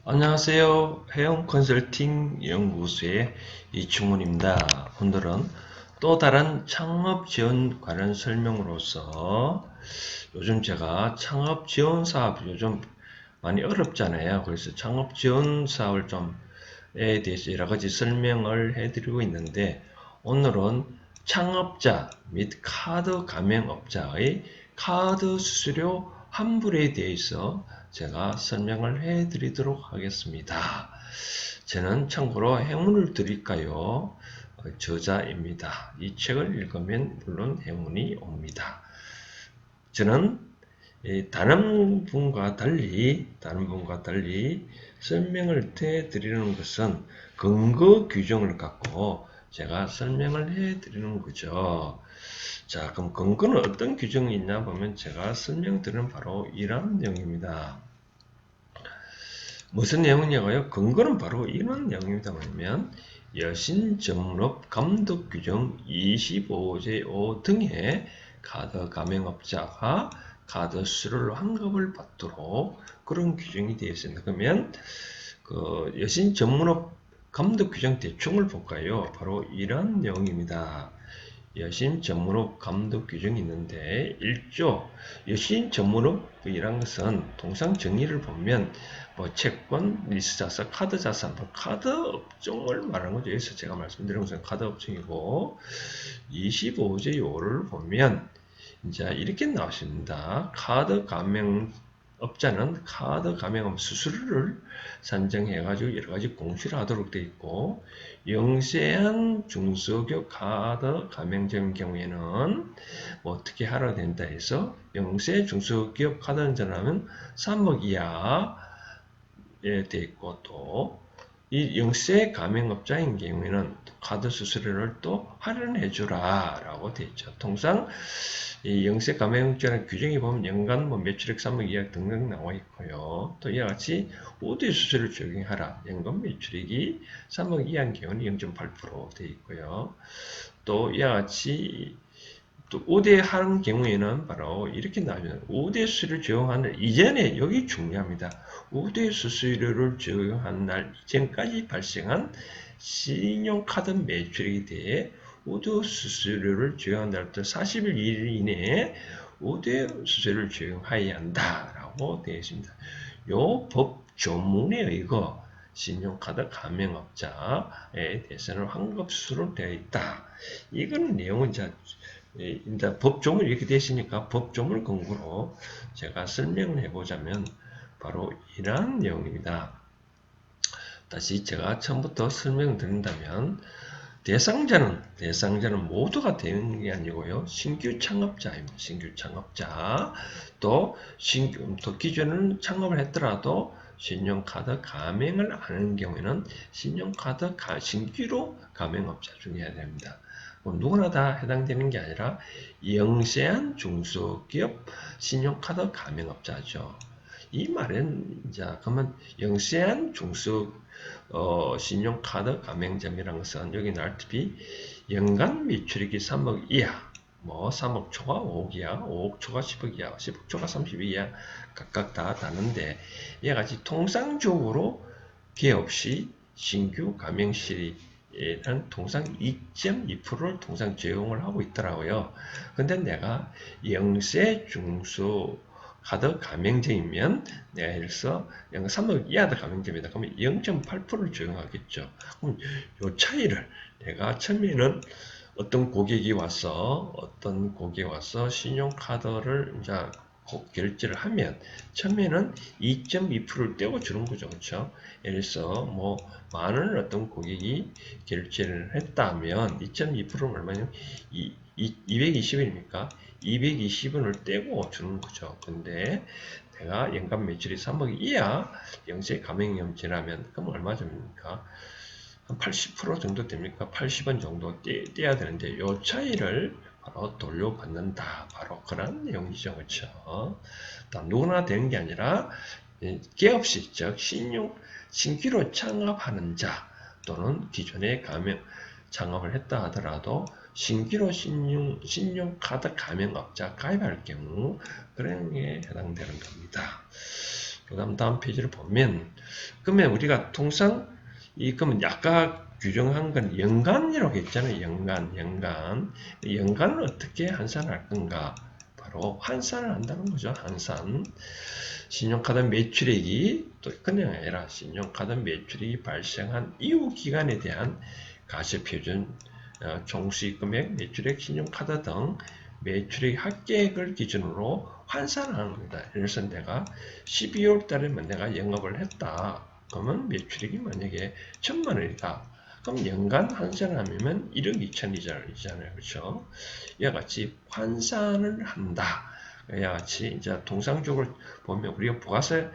안녕하세요. 해영 컨설팅 연구소의 이충훈입니다. 오늘은 또 다른 창업 지원 관련 설명으로서 요즘 제가 창업 지원 사업 요즘 많이 어렵잖아요. 그래서 창업 지원 사업을 좀에 대해서 여러 가지 설명을 해드리고 있는데 오늘은 창업자 및 카드 가맹업자의 카드 수수료 환불에 대해서 제가 설명을 해 드리도록 하겠습니다. 저는 참고로 행운을 드릴까요? 저자입니다. 이 책을 읽으면 물론 행운이 옵니다. 저는 다른 분과 달리 설명을 해 드리는 것은 근거 규정을 갖고 제가 설명을 해 드리는 거죠. 자, 그럼 근거는 어떤 규정이 있나 보면 제가 설명드리는 바로 이런 내용입니다. 무슨 내용이냐고요? 근거는 바로 이런 내용입니다. 뭐냐면 여신정럽 감독규정 25제 5 등의 카드 가맹업자가 카드 수수료를 환급을 받도록 그런 규정이 되어 있습니다. 그러면 그 여신정문업 감독규정 대충을 볼까요? 바로 이런 내용입니다. 여신 전문업 감독 규정이 있는데 1조 여신 전문업이란 것은 통상 정의를 보면 뭐 채권, 리스자산, 카드자산, 카드 업종을 말하는 거죠. 여기서 제가 말씀드린 것은 카드 업종이고 25제 요를 보면 이제 이렇게 나오십니다. 카드 가맹업자는 카드 가맹업 수수료를 산정해가지고 여러 가지 공시를 하도록 되어 있고, 영세한 중소기업 카드 가맹점인 경우에는 뭐 어떻게 하라 된다 해서 영세 중소기업 카드 한전하면 3억 이하에 되어 있고 또 이 영세 가맹업자인 경우에는 카드 수수료를 또 할인해 주라 라고 되어 있죠. 통상 이 영세 가맹업자는 규정에 보면 연간 뭐 매출액 3억 이하 등등 나와 있고요. 또 이와 같이 우대 수수료를 적용하라. 연간 매출액이 3억 이하인 경우는 0.8% 되어 있고요. 또 이와 같이 또 우대하는 경우에는 바로 이렇게 나옵니다. 우대 수수료를 적용한 날 이전에 여기 중요합니다. 우대 수수료를 적용한 날 이전까지 발생한 신용카드 매출액에 대해 우대 수수료를 적용한 날부터 40일 이내에 우대 수수료를 적용하여야 한다라고 되어 있습니다. 요 법 조문에 의거 신용카드 가맹업자에 대해서는 환급수수료로 되어 있다. 이건 내용은 이제 법조문이 이렇게 되시니까 법조문을 근거로 제가 설명을 해보자면 바로 이러한 내용입니다. 다시 제가 처음부터 설명을 드린다면 대상자는 모두가 되는 게 아니고요. 신규 창업자입니다. 신규 창업자. 또 기존에는 창업을 했더라도 신용카드 가맹을 하는 경우에는 신규로 가맹업자 중에 해야 됩니다. 누구나 다 해당되는 게 아니라 영세한 중소기업 신용카드 가맹업자죠. 이 말은 이제 그러면 영세한 신용카드 가맹점이라는 것은 여기 나왔듯이 연간 매출액이 3억 이하, 뭐 3억 초과 5억 이하, 5억 초과 10억 이하, 10억 초과 30억 이하 각각 다 다른데 이와 같이 통상적으로 기회 없이 신규 가맹실이 는 통상 2.2%를 통상 적용을 하고 있더라고요. 근데 내가 영세 중소 카드 가맹점이면 내가 예를 들어서 3억 이하다 가맹점이다. 그러면 0.8%를 적용하겠죠. 그럼 이 차이를 내가 처음에는 어떤 고객이 와서 신용카드를 이제 결제를 하면 처음에는 2.2%를 떼고 주는 거죠. 그렇죠? 예를 들어서 뭐 만 원을 어떤 고객이 결제를 했다면 2.2%는 얼마냐면 220원입니까? 220원을 떼고 주는 거죠. 근데 내가 연간 매출이 3억 이하 영세 가맹점이라면 그럼 얼마 줍니까? 한 80% 정도 됩니까? 80원 정도 떼야 되는데 요 차이를 바로 돌려받는다. 바로 그런 내용이죠. 그렇죠? 누구나 되는 게 아니라 기업식, 즉 신규로 창업하는 자 또는 기존에 창업을 했다 하더라도 신규로 신용카드 가맹업자 가입할 경우 그런 게 해당되는 겁니다. 그 다음 페이지를 보면, 그러면 우리가 통상, 그러면 아까 규정한 건 연간이라고 했잖아요. 연간을 어떻게 환산할 건가? 바로 환산을 한다는 거죠. 환산. 신용카드 매출액이 또 그냥 아니라 신용카드 매출액이 발생한 이후 기간에 대한 가세표준, 총수익금액, 매출액, 신용카드 등 매출액 합계액을 기준으로 환산하는 겁니다. 그래서 내가 12월 달에만 내가 영업을 했다. 그러면 매출액이 만약에 1,000만 원이다. 그럼 연간 환산하면 1억 2천이잖아요. 그렇죠? 이와 같이 환산을 한다. 이와 같이 이제 통상적으로 보면 우리가 부가세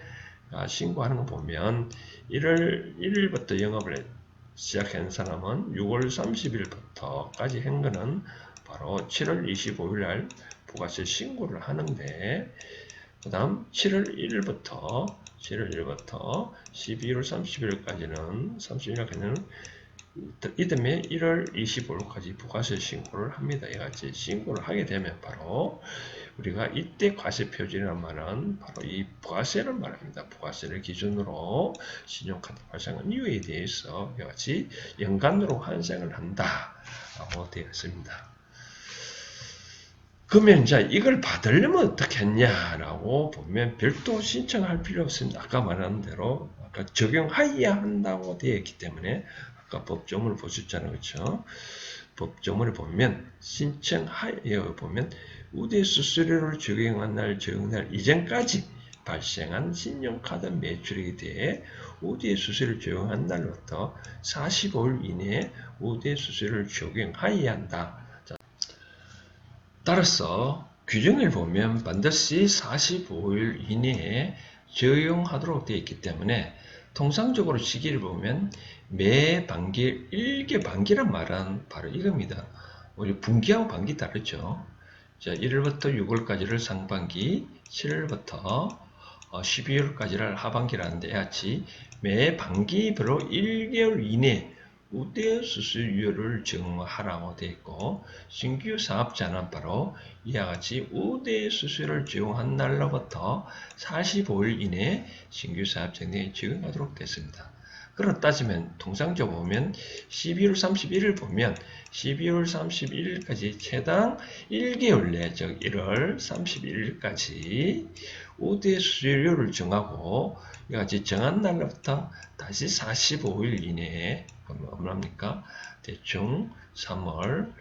신고하는 거 보면 1월 1일부터 영업을 시작한 사람은 6월 30일부터까지 한 거는 바로 7월 25일 날 부가세 신고를 하는데, 그 다음 7월 1일부터 12월 30일까지는 이듬해 1월 25일까지 부가세 신고를 합니다. 이같이 신고를 하게 되면 바로 우리가 이때 과세 표준이라는 말은 바로 이 부가세를 말합니다. 부가세를 기준으로 신용카드 발생한 이유에 대해서 이같이 연간으로 환생을 한다라고 되어 있습니다. 그러면 이제 이걸 받으려면 어떻게 했냐라고 보면 별도 신청할 필요 없습니다. 아까 말한 대로 아까 적용하여야 한다고 되어 있기 때문에 아까 법조문을 보셨잖아요. 그렇죠? 법조문을 보면 신청하여 보면 우대 수수료를 적용한 날 이전까지 발생한 신용카드 매출액에 대해 우대 수수료를 적용한 날부터 45일 이내에 우대 수수료를 적용하여야 한다. 따라서 규정을 보면 반드시 45일 이내에 적용하도록 되어 있기 때문에 통상적으로 시기를 보면 매 반기, 1개 반기란 말은 바로 이겁니다. 우리 분기하고 반기 다르죠. 자, 1월부터 6월까지를 상반기, 7월부터 12월까지를 하반기라는데 같이 매 반기별로 1개월 이내 우대 수수료를 적용하라고 되어 있고, 신규 사업자는 바로 이와 같이 우대 수수료를 적용한 날로부터 45일 이내 신규 사업자에 적용하도록 됐습니다. 그렇다 따지면 통상적으로 보면 12월 31일 보면 12월 31일까지 최당 1개월 내, 즉 1월 31일까지 우대 수수료를 정하고 이와 같이 정한 날로부터 다시 45일 이내에 얼마입니까? 대충 3월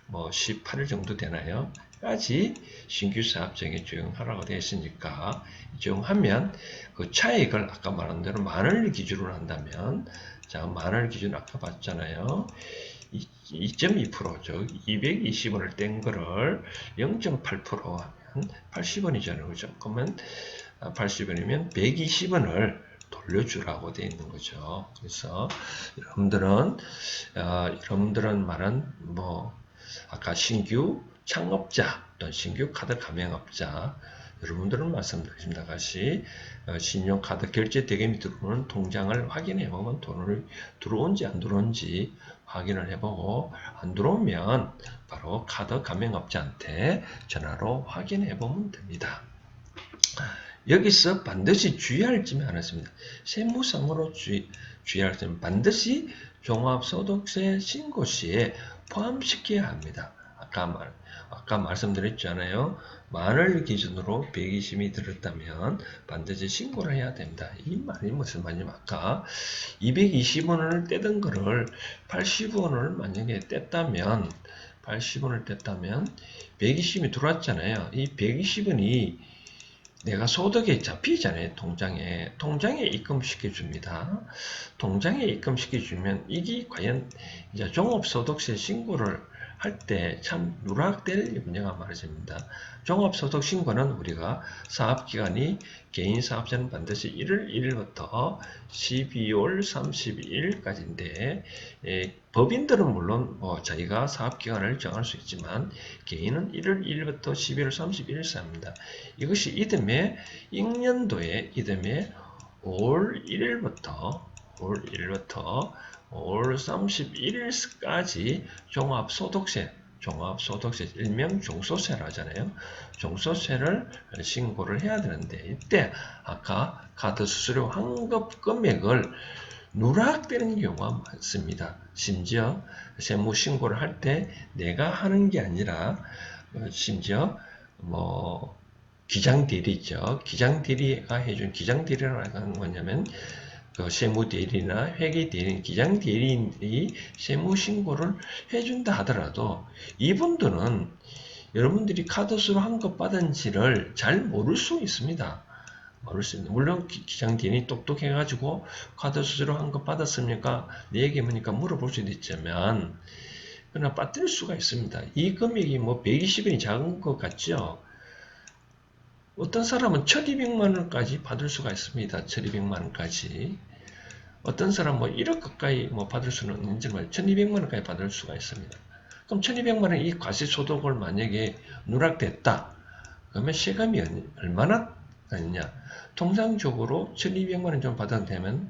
18일 정도 되나요? 까지 신규 사업장에 적용하라고 되어 있으니까 적용하면 그 차익을 아까 말한 대로 만 원을 기준으로 한다면, 자, 만 원을 기준으로 아까 봤잖아요. 2.2%죠. 220원을 뗀 거를 0.8% 하면 80원이잖아요. 그죠? 그러면 80원이면 120원을 돌려주라고 되어 있는 거죠. 그래서 여러분들은 말은 아까 신규 창업자 또는 신규 카드 가맹업자, 여러분들은 말씀드렸습니다. 같이 신용카드 결제 대금이 들어오는 통장을 확인해 보면 돈을 들어온지 안 들어온지 확인을 해보고, 안 들어오면 바로 카드 가맹업자한테 전화로 확인해 보면 됩니다. 여기서 반드시 주의할 점이 하나 있습니다. 세무상으로 주의할 점은 반드시 종합소득세 신고 시에 포함시켜야 합니다. 아까 말씀드렸잖아요. 만을 기준으로 120이 들었다면 반드시 신고를 해야 됩니다. 이 말이 무슨 말이냐면 아까 220원을 떼던 거를 80원을 만약에 뗐다면 120원이 들어왔잖아요. 이 120원이 내가 소득에 잡히잖아요. 통장에 입금시켜 줍니다. 통장에 입금시켜 주면 이게 과연 이제 종합소득세 신고를 할 때 참 누락될 문제가 많아집니다. 종합소득 신고는 우리가 사업기간이 개인 사업자는 반드시 1월 1일부터 12월 31일까지인데, 법인들은 물론 자기가 사업기간을 정할 수 있지만 개인은 1월 1일부터 12월 31일 사입니다. 이것이 이듬해 익년도에 5월 1일부터 5월 31일까지 종합소득세 종합소득세, 일명 종소세를 하잖아요. 종소세를 신고를 해야 되는데 이때 아까 카드 수수료 환급 금액을 누락되는 경우가 많습니다. 심지어 세무 신고를 할 때 내가 하는 게 아니라 심지어 뭐 기장대리죠. 기장대리가 해준 기장대리라는 건 뭐냐면 그 세무대리나 회계대리인, 기장대리인이 세무신고를 해준다 하더라도 이분들은 여러분들이 카드수로 환급받은지를 잘 모를 수 있습니다. 모를 수 있는. 물론 기장대리인이 똑똑해가지고 카드수수료 환급받았습니까? 내 얘기 뭐니까 물어볼 수도 있지만 그러나 빠뜨릴 수가 있습니다. 이 금액이 뭐 120원이 작은 것 같죠? 어떤 사람은 1200만 원까지 받을 수가 있습니다. 1200만 원까지. 어떤 사람 뭐 1억 가까이 뭐 받을 수는 있는지만 1200만 원까지 받을 수가 있습니다. 그럼 1200만 원 이 과세소득을 만약에 누락됐다. 그러면 세금이 얼마나 나느냐? 통상적으로 1200만 원 정도 받아도 되면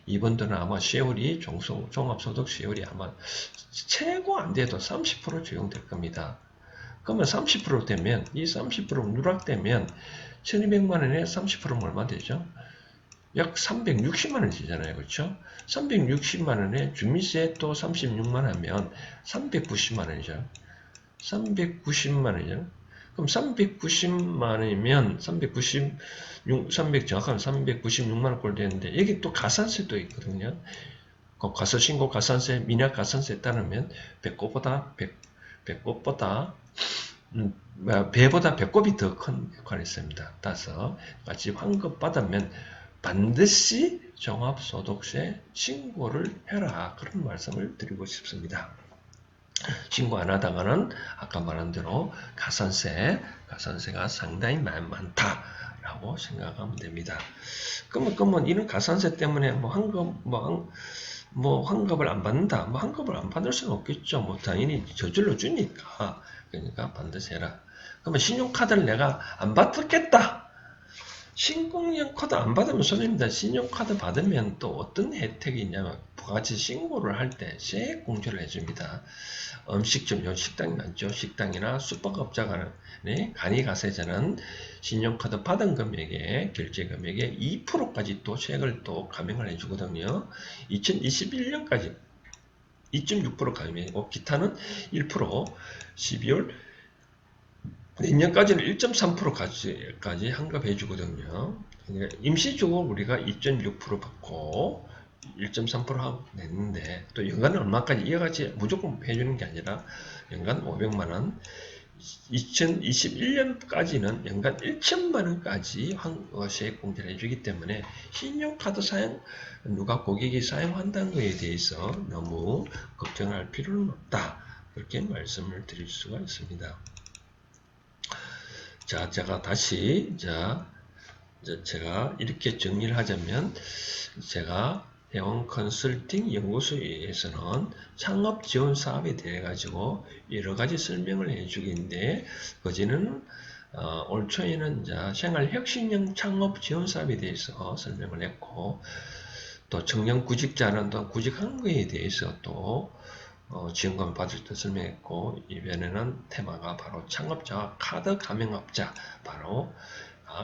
이분들은 아마 세율이 종합소득 세율이 아마 최고 안 돼도 30% 적용될 겁니다. 그러면 30% 되면 이 30% 누락되면 1200만 원에 30%면 얼마 되죠? 약 360만 원이잖아요. 그렇죠? 360만 원에 주민세 또 36만 하면 390만 원이죠. 390만 원이죠. 그럼 390만 원이면 300 정확하면 396만 원꼴 되는데 여기 또 가산세도 있거든요. 그 과소신고 가산세, 미납 가산세 따르면 배꼽보다 배보다 배꼽이 더 큰 역할을 했습니다. 따라서 같이 환급 받으면 반드시 종합소득세 신고를 해라. 그런 말씀을 드리고 싶습니다. 신고 안 하다가는 아까 말한 대로 가산세가 상당히 많다라고 생각하면 됩니다. 그러면 이런 가산세 때문에 환급을 안 받는다. 환급을 안 받을 수는 없겠죠. 당연히 저절로 주니까. 그러니까 반드시 해라. 그러면 신용카드를 내가 안 받겠다. 신공연카드 안 받으면 손해입니다. 신용카드 받으면 또 어떤 혜택이 있냐면 부가가치 신고를 할 때 세액 공제를 해줍니다. 음식점, 식당이 많죠. 식당이나 숙박업자 간이가세자는 신용카드 받은 금액에 결제 금액에 2%까지 또 세액을 또 감행을 해주거든요. 2021년까지 2.6% 감행이고 기타는 1%, 12월 내년까지는 1.3%까지 환급해 주거든요. 그러니까 임시적으로 우리가 2.6% 받고 1.3% 냈는데 또 연간 얼마까지 이어가지 무조건 해주는 게 아니라 연간 500만 원, 2021년까지는 연간 1천만 원까지 세액 공제를 해주기 때문에 신용카드 사용 누가 고객이 사용한다는 것에 대해서 너무 걱정할 필요는 없다. 그렇게 말씀을 드릴 수가 있습니다. 자, 제가 다시 제가 이렇게 정리를 하자면 제가 대원 컨설팅 연구소에서는 창업 지원 사업에 대해 가지고 여러 가지 설명을 해주기인데 그제는 올 초에는 생활혁신형 창업 지원 사업에 대해서 설명을 했고 또 청년 구직자는 또 구직한 거에 대해서 또 지원금을 받을 때 설명했고 이번에는 테마가 바로 창업자와 카드 가맹업자 바로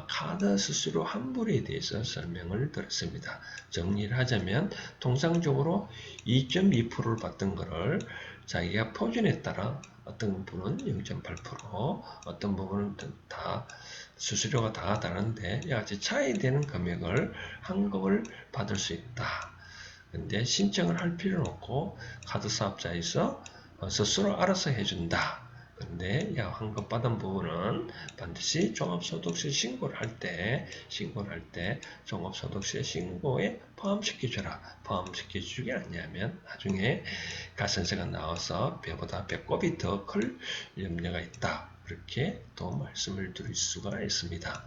카드 수수료 환불에 대해서 설명을 드렸습니다. 정리를 하자면 통상적으로 2.2%를 받던 것을 자기가 표준에 따라 어떤 분은 0.8%, 어떤 부분은 다 수수료가 다 다른데 이같이 차이되는 금액을 환급을 받을 수 있다. 근데 신청을 할 필요는 없고 카드 사업자에서 스스로 알아서 해준다. 근데 환급 받은 부분은 반드시 종합소득세 신고를 할 때 종합소득세 신고에 포함시켜줘라. 포함시켜주지 않냐면 나중에 가산세가 나와서 배보다 배꼽이 더 클 염려가 있다. 그렇게 또 말씀을 드릴 수가 있습니다.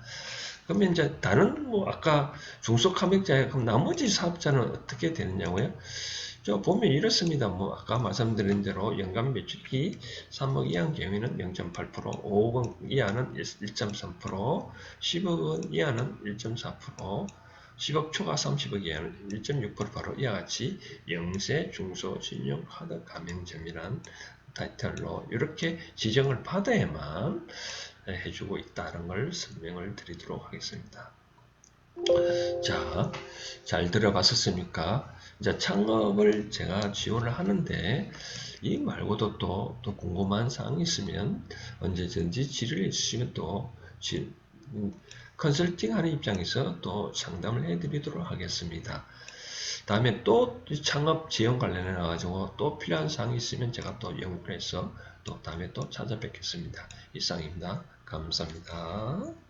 그러면 이제 다른 아까 중소가맹자에 그럼 나머지 사업자는 어떻게 되느냐고요? 저 보면 이렇습니다. 아까 말씀드린 대로 연간 매출이 3억 이하인 경우에는 0.8%, 5억 원 이하는 1.3%, 10억 원 이하는 1.4%, 10억 초과 30억 이하는 1.6% 바로 이와 같이 영세 중소 신용카드 가맹점이란 타이틀로 이렇게 지정을 받아야만 해주고 있다는 걸 설명을 드리도록 하겠습니다. 자, 잘 들어봤었습니까? 이제 창업을 제가 지원을 하는데 이 말고도 또 궁금한 사항이 있으면 언제든지 질의를 해주시면 또 컨설팅 하는 입장에서 또 상담을 해드리도록 하겠습니다. 다음에 또 창업 지원 관련해 가지고 또 필요한 사항이 있으면 제가 또 연구해서 또 다음에 또 찾아뵙겠습니다. 이상입니다. 감사합니다.